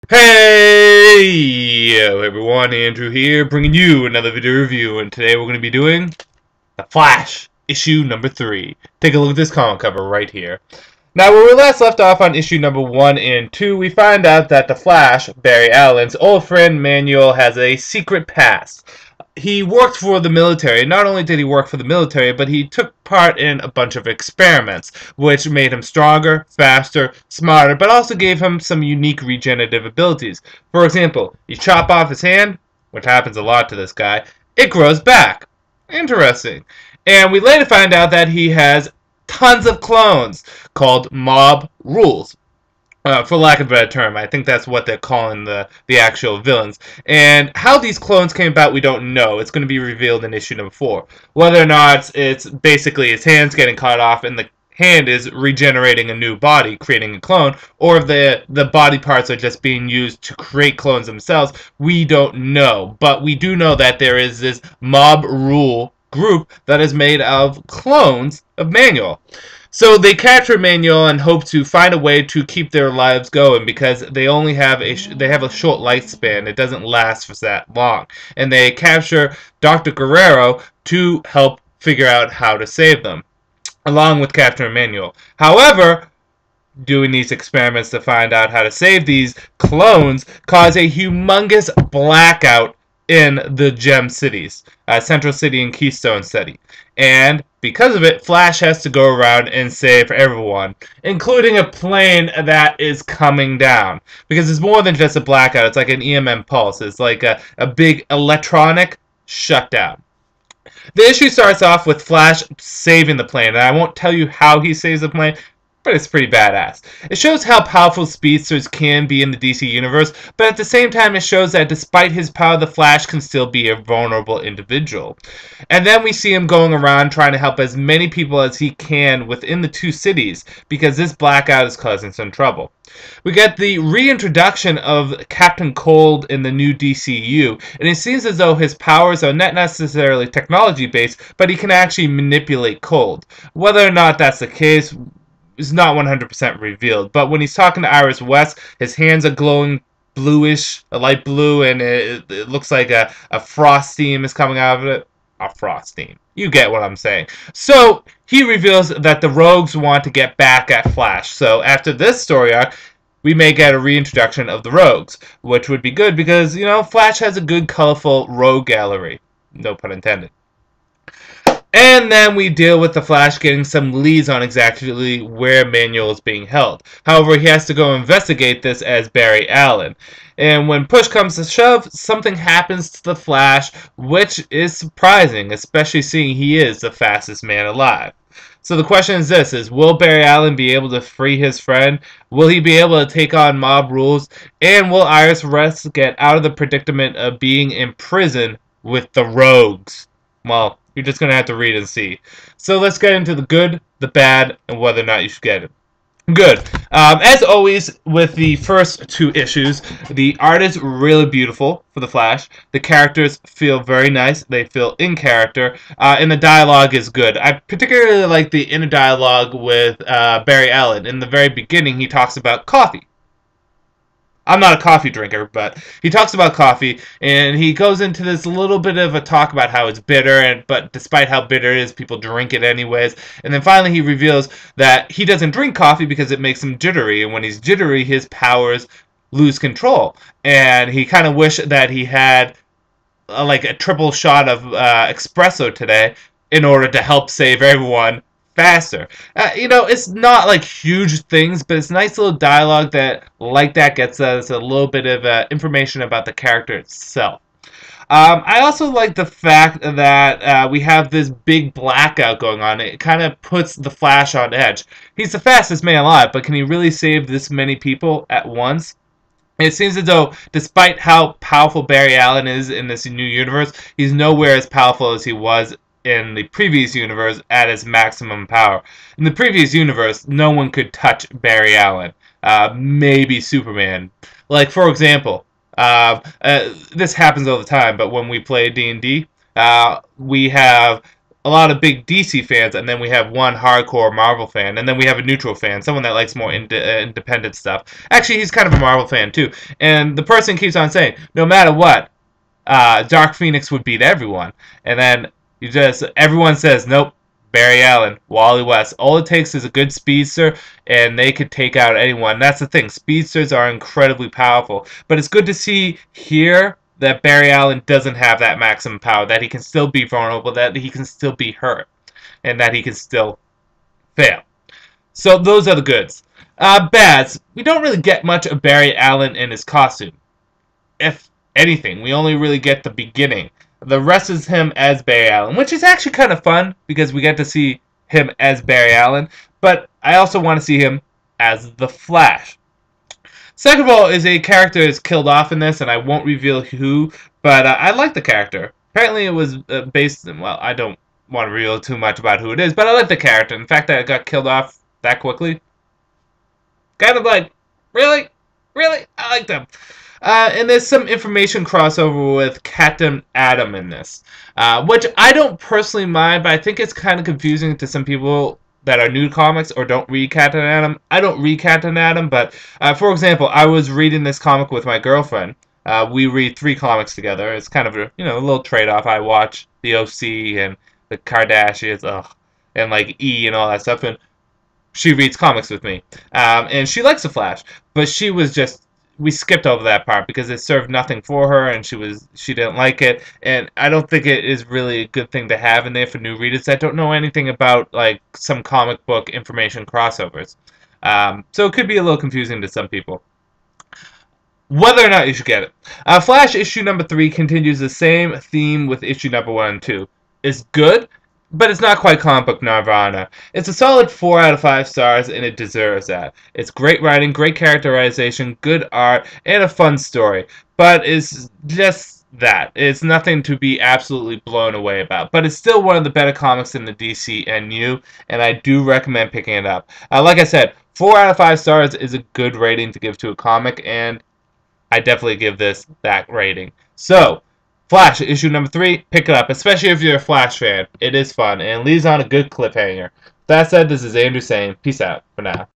Hey everyone, Andrew here, bringing you another video review, and today we're going to be doing The Flash, issue number 3. Take a look at this comic cover right here. Now, where we last left off on issue number 1 and 2, we find out that The Flash, Barry Allen's old friend Manuel, has a secret past. He worked for the military. Not only did he work for the military, but he took part in a bunch of experiments, which made him stronger, faster, smarter, but also gave him some unique regenerative abilities. For example, you chop off his hand, which happens a lot to this guy, it grows back. Interesting. And we later find out that he has tons of clones called Mob Rules. For lack of a better term, I think that's what they're calling the actual villains. And how these clones came about, we don't know. It's going to be revealed in issue number 4. Whether or not it's basically his hands getting cut off and the hand is regenerating a new body, creating a clone, or if the body parts are just being used to create clones themselves, we don't know. But we do know that there is this Mob Rule group that is made of clones of Manuel. So they capture Manuel and hope to find a way to keep their lives going because they only have a short lifespan. It doesn't last for that long. And they capture Dr. Guerrero to help figure out how to save them, along with capturing Manuel. However, doing these experiments to find out how to save these clones cause a humongous blackout in the Gem Cities, Central City and Keystone City. And because of it, Flash has to go around and save everyone, including a plane that is coming down. Because it's more than just a blackout, it's like an EMM pulse. It's like a big electronic shutdown. The issue starts off with Flash saving the plane, and I won't tell you how he saves the plane, but it's pretty badass. It shows how powerful speedsters can be in the DC universe, but at the same time it shows that despite his power, the Flash can still be a vulnerable individual. And then we see him going around trying to help as many people as he can within the two cities, because this blackout is causing some trouble. We get the reintroduction of Captain Cold in the new DCU, and it seems as though his powers are not necessarily technology-based, but he can actually manipulate Cold. Whether or not that's the case is not 100% revealed, but when he's talking to Iris West, his hands are glowing bluish, a light blue, and it looks like a frost steam is coming out of it. A frost steam. You get what I'm saying. So, he reveals that the Rogues want to get back at Flash. So, after this story arc, we may get a reintroduction of the Rogues, which would be good because, you know, Flash has a good, colorful rogue gallery. No pun intended. And then we deal with the Flash getting some leads on exactly where Manuel is being held. However, he has to go investigate this as Barry Allen. And when push comes to shove, something happens to the Flash, which is surprising, especially seeing he is the fastest man alive. So the question is this, will Barry Allen be able to free his friend? Will he be able to take on Mob Rules? And will Iris West get out of the predicament of being in prison with the Rogues? Well, you're just going to have to read and see. So let's get into the good, the bad, and whether or not you should get it. Good. As always, with the first two issues, the art is really beautiful for The Flash. The characters feel very nice. They feel in character. And the dialogue is good. I particularly like the inner dialogue with Barry Allen. In the very beginning, he talks about coffee. I'm not a coffee drinker, but he talks about coffee, and he goes into this little bit of a talk about how it's bitter, but despite how bitter it is, people drink it anyways. And then finally he reveals that he doesn't drink coffee because it makes him jittery, and when he's jittery, his powers lose control. And he kind of wished that he had like a triple shot of espresso today in order to help save everyone faster. You know, it's not like huge things, but it's nice little dialogue that, like that, gets us a little bit of information about the character itself. I also like the fact that we have this big blackout going on. It kind of puts the Flash on edge. He's the fastest man alive, but can he really save this many people at once? It seems as though, despite how powerful Barry Allen is in this new universe, he's nowhere as powerful as he was in the previous universe at his maximum power. In the previous universe, no one could touch Barry Allen. Maybe Superman. Like, for example, this happens all the time, but when we play D&D, we have a lot of big DC fans, and then we have one hardcore Marvel fan, and then we have a neutral fan, someone that likes more independent stuff. Actually, he's kind of a Marvel fan too, and the person keeps on saying, no matter what, Dark Phoenix would beat everyone, and then everyone says, nope, Barry Allen, Wally West. All it takes is a good speedster, and they could take out anyone. That's the thing. Speedsters are incredibly powerful, but it's good to see here that Barry Allen doesn't have that maximum power, that he can still be vulnerable, that he can still be hurt, and that he can still fail. So those are the goods. Bads, we don't really get much of Barry Allen in his costume. If anything, we only really get the beginning. The rest is him as Barry Allen, which is actually kind of fun because we get to see him as Barry Allen, but I also want to see him as the Flash. Second of all, is a character is killed off in this, and I won't reveal who, but I like the character. Apparently it was based in, well, I don't want to reveal too much about who it is, but I like the character. In fact, that it got killed off that quickly, kind of like, really? Really? I like them. And there's some information crossover with Captain Atom in this, which I don't personally mind, but I think it's kind of confusing to some people that are new to comics or don't read Captain Atom. I don't read Captain Atom, but for example, I was reading this comic with my girlfriend. We read 3 comics together. It's kind of a, a little trade-off. I watch the OC and the Kardashians, and like E and all that stuff, and she reads comics with me. And she likes the Flash, but she was just, we skipped over that part because it served nothing for her, and she didn't like it, and I don't think it is really a good thing to have in there for new readers that don't know anything about like some comic book information crossovers. So it could be a little confusing to some people. Whether or not you should get it. Flash issue number 3 continues the same theme with issue number 1 and 2. It's good, but it's not quite comic book Nirvana. It's a solid 4 out of 5 stars, and it deserves that. It's great writing, great characterization, good art, and a fun story. But it's just that. It's nothing to be absolutely blown away about. But it's still one of the better comics in the DCNU, and I do recommend picking it up. Like I said, 4 out of 5 stars is a good rating to give to a comic, and I definitely give this that rating. So, Flash, issue number 3, pick it up, especially if you're a Flash fan. It is fun, and it leaves on a good cliffhanger. That said, this is Andrew saying, peace out for now.